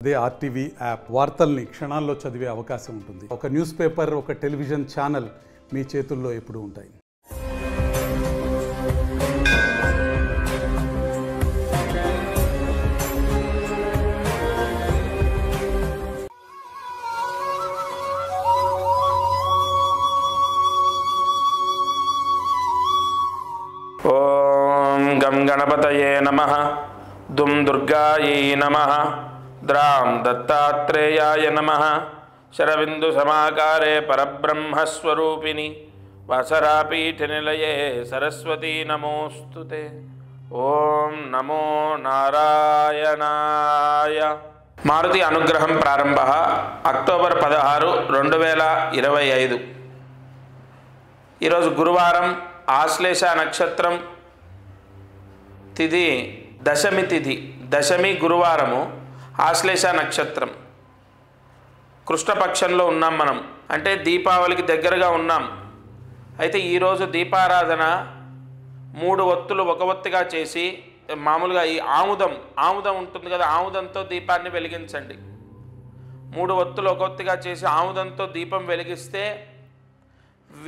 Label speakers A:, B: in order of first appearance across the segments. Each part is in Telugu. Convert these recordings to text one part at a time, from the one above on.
A: అదే ఆర్టీవీ యాప్ వార్తల్ని క్షణాల్లో చదివే అవకాశం ఉంటుంది. ఒక న్యూస్ పేపర్, ఒక టెలివిజన్ ఛానల్ మీ చేతుల్లో ఎప్పుడూ ఉంటాయి.
B: ఓం గం గణపతయే నమః దుం దుర్గాయై నమః ద్రాం దత్తాత్రేయాయ నమః శరబిందు సమాకారే పరబ్రహ్మస్వరూపిణి వాసరాపీఠ నిలయే సరస్వతీ నమోస్తుతే. ఓం నమో నారాయణాయ. మారుతి అనుగ్రహం ప్రారంభ అక్టోబర్ 16, 2025. ఈరోజు గురువారం, ఆశ్లేష నక్షత్రం, తిథి దశమి తిథి, దశమి గురువారము, ఆశ్లేష నక్షత్రం. కృష్ణపక్షంలో ఉన్నాం మనం, అంటే దీపావళికి దగ్గరగా ఉన్నాం. అయితే ఈరోజు దీపారాధన 3 ఒత్తులు ఒక ఒత్తిగా చేసి, మామూలుగా ఈ ఆముదం ఉంటుంది కదా, ఆముదంతో దీపాన్ని వెలిగించండి. 3 ఒత్తులు ఒక ఒత్తిగా చేసి ఆముదంతో దీపం వెలిగిస్తే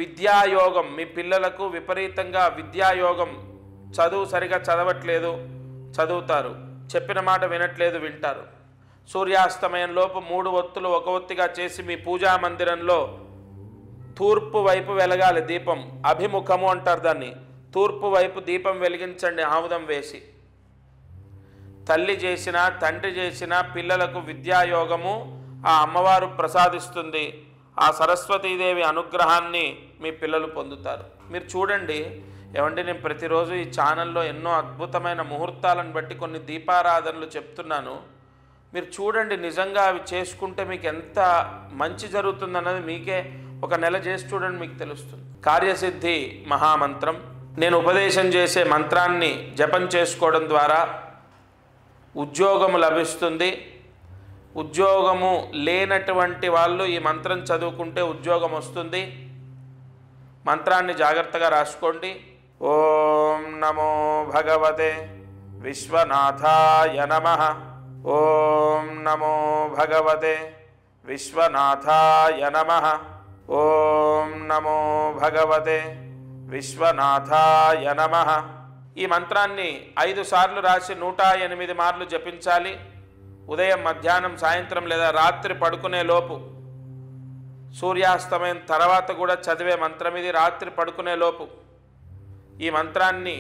B: విద్యాయోగం, మీ పిల్లలకు విపరీతంగా విద్యాయోగం, చదువు సరిగా చదవట్లేదు చదువుతారు, చెప్పిన మాట వినట్లేదు వింటారు. సూర్యాస్తమయంలోపు 3 ఒత్తులు ఒక ఒత్తిగా చేసి మీ పూజా మందిరంలో తూర్పు వైపు వెలగాలి దీపం. అభిముఖము అంటారు దాన్ని. తూర్పు వైపు దీపం వెలిగించండి ఆముదం వేసి. తల్లి చేసినా తండ్రి చేసినా పిల్లలకు విద్యాయోగము ఆ అమ్మవారు ప్రసాదిస్తుంది. ఆ సరస్వతీదేవి అనుగ్రహాన్ని మీ పిల్లలు పొందుతారు. మీరు చూడండి, ఏమంటే నేను ప్రతిరోజు ఈ ఛానల్లో ఎన్నో అద్భుతమైన ముహూర్తాలను బట్టి కొన్ని దీపారాధనలు చెప్తున్నాను. మీరు చూడండి, నిజంగా అవి చేసుకుంటే మీకు ఎంత మంచి జరుగుతుందన్నది మీకే ఒక నెల చేసి చూడండి, మీకు తెలుస్తుంది. కార్యసిద్ధి మహామంత్రం. నేను ఉపదేశం చేసే మంత్రాన్ని జపం చేసుకోవడం ద్వారా ఉద్యోగము లభిస్తుంది. ఉద్యోగము లేనటువంటి వాళ్ళు ఈ మంత్రం చదువుకుంటే ఉద్యోగం వస్తుంది. మంత్రాన్ని జాగ్రత్తగా రాసుకోండి. ఓం నమో భగవతే విశ్వనాథాయ నమః. ఓం నమో భగవతే విశ్వనాథాయ నమః. ఓం నమో భగవతే విశ్వనాథాయ నమః. ఈ మంత్రాన్ని 5 సార్లు రాసి 108 మార్లు జపించాలి. ఉదయం, మధ్యాహ్నం, సాయంత్రం లేదా రాత్రి పడుకునే లోపు. సూర్యాస్తమయం తర్వాత కూడా చదివే మంత్రం ఇది. రాత్రి పడుకునే లోపు ఈ మంత్రాన్ని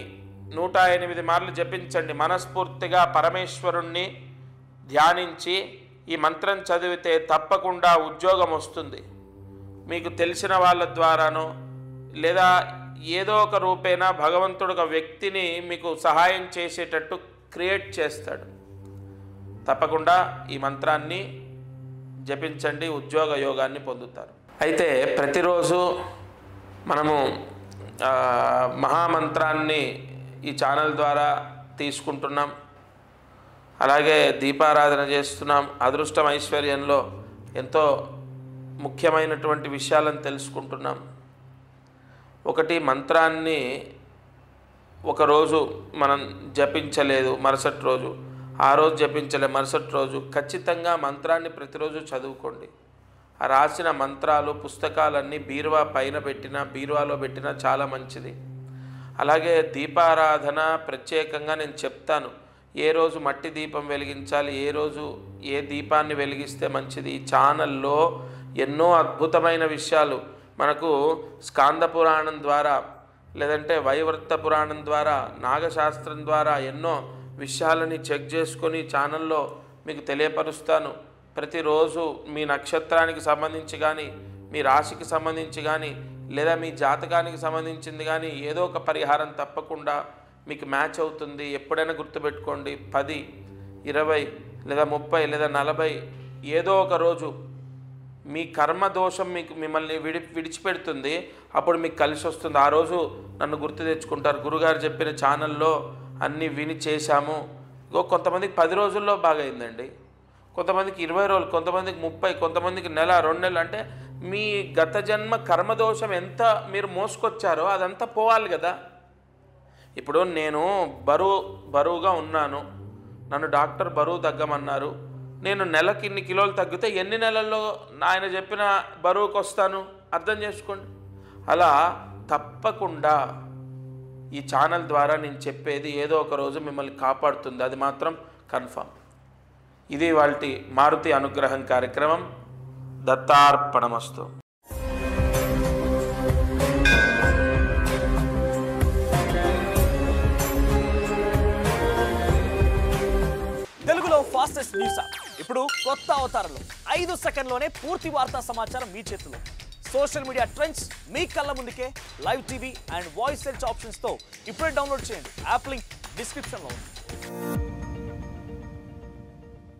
B: 108 మార్లు జపించండి. మనస్ఫూర్తిగా పరమేశ్వరుణ్ణి ధ్యానించి ఈ మంత్రం చదివితే తప్పకుండా ఉద్యోగం వస్తుంది. మీకు తెలిసిన వాళ్ళ ద్వారానో లేదా ఏదో ఒక రూపేణ భగవంతుడు ఒక వ్యక్తిని మీకు సహాయం చేసేటట్టు క్రియేట్ చేస్తాడు. తప్పకుండా ఈ మంత్రాన్ని జపించండి, ఉద్యోగ యోగాన్ని పొందుతారు. అయితే ప్రతిరోజు మనము మహామంత్రాన్ని ఈ ఛానల్ ద్వారా తీసుకుంటున్నాం. అలాగే దీపారాధన చేస్తున్నాం. అదృష్టం ఐశ్వర్యంలో ఎంతో ముఖ్యమైనటువంటి విషయాలను తెలుసుకుంటున్నాం. ఒకటి, మంత్రాన్ని ఒకరోజు మనం జపించలేదు, మరుసటి రోజు, ఆ రోజు జపించలే, మరుసటి రోజు ఖచ్చితంగా మంత్రాన్ని ప్రతిరోజు చదువుకోండి. ఆ రాసిన మంత్రాలు పుస్తకాలన్నీ బీరువా పైన పెట్టినా, బీరువాలో పెట్టినా చాలా మంచిది. అలాగే దీపారాధన ప్రత్యేకంగా నేను చెప్తాను. ఏ రోజు మట్టి దీపం వెలిగించాలి, ఏ రోజు ఏ దీపాన్ని వెలిగిస్తే మంచిది. ఈ ఛానల్లో ఎన్నో అద్భుతమైన విషయాలు మనకు స్కాంద పురాణం ద్వారా, లేదంటే వైవర్త పురాణం ద్వారా, నాగశాస్త్రం ద్వారా ఎన్నో విషయాలని చెక్ చేసుకొని ఛానల్లో మీకు తెలియపరుస్తాను. ప్రతిరోజు మీ నక్షత్రానికి సంబంధించి కానీ, మీ రాశికి సంబంధించి కానీ, లేదా మీ జాతకానికి సంబంధించింది కానీ ఏదో ఒక పరిహారం తప్పకుండా మీకు మ్యాచ్ అవుతుంది. ఎప్పుడైనా గుర్తుపెట్టుకోండి, 10, 20 లేదా 30 లేదా 40 ఏదో ఒక రోజు మీ కర్మదోషం మిమ్మల్ని విడిచిపెడుతుంది. అప్పుడు మీకు కలిసి వస్తుంది. ఆ రోజు నన్ను గుర్తు తెచ్చుకుంటారు, గురుగారు చెప్పిన ఛానల్లో అన్నీ విని చేశాము. కొంతమందికి 10 రోజుల్లో బాగా అయిందండి, కొంతమందికి 20 రోజులు, కొంతమందికి 30, కొంతమందికి నెల, 2 నెలలు. అంటే మీ గత జన్మ కర్మదోషం ఎంత మీరు మోసుకొచ్చారో అదంతా పోవాలి కదా. ఇప్పుడు నేను బరువుగా ఉన్నాను, నన్ను డాక్టర్ బరువు తగ్గమన్నారు, నేను నెలకి ఇన్ని కిలోలు తగ్గితే ఎన్ని నెలల్లో ఆయన చెప్పిన బరువుకు వస్తాను అర్థం చేసుకోండి. అలా తప్పకుండా ఈ ఛానల్ ద్వారా నేను చెప్పేది ఏదో ఒక రోజు మిమ్మల్ని కాపాడుతుంది, అది మాత్రం కన్ఫర్మ్. ఇది వాల్టి మారుతి అనుగ్రహం కార్యక్రమం. దత్తార్పణమస్తు.
C: తెలుగులో ఫాస్టెస్ట్ న్యూస్ యాప్ ఇప్పుడు కొత్త అవతారంలో 5 సెకండ్లోనే పూర్తి వార్తా సమాచారం మీ చేతిలో. సోషల్ మీడియా ట్రెండ్స్ మీ కళ్ళ ముందుకే live TV and voice search ఆప్షన్స్తో ఇప్పుడే డౌన్లోడ్ చేయండి. యాప్ లింక్ డిస్క్రిప్షన్లో ఉంది.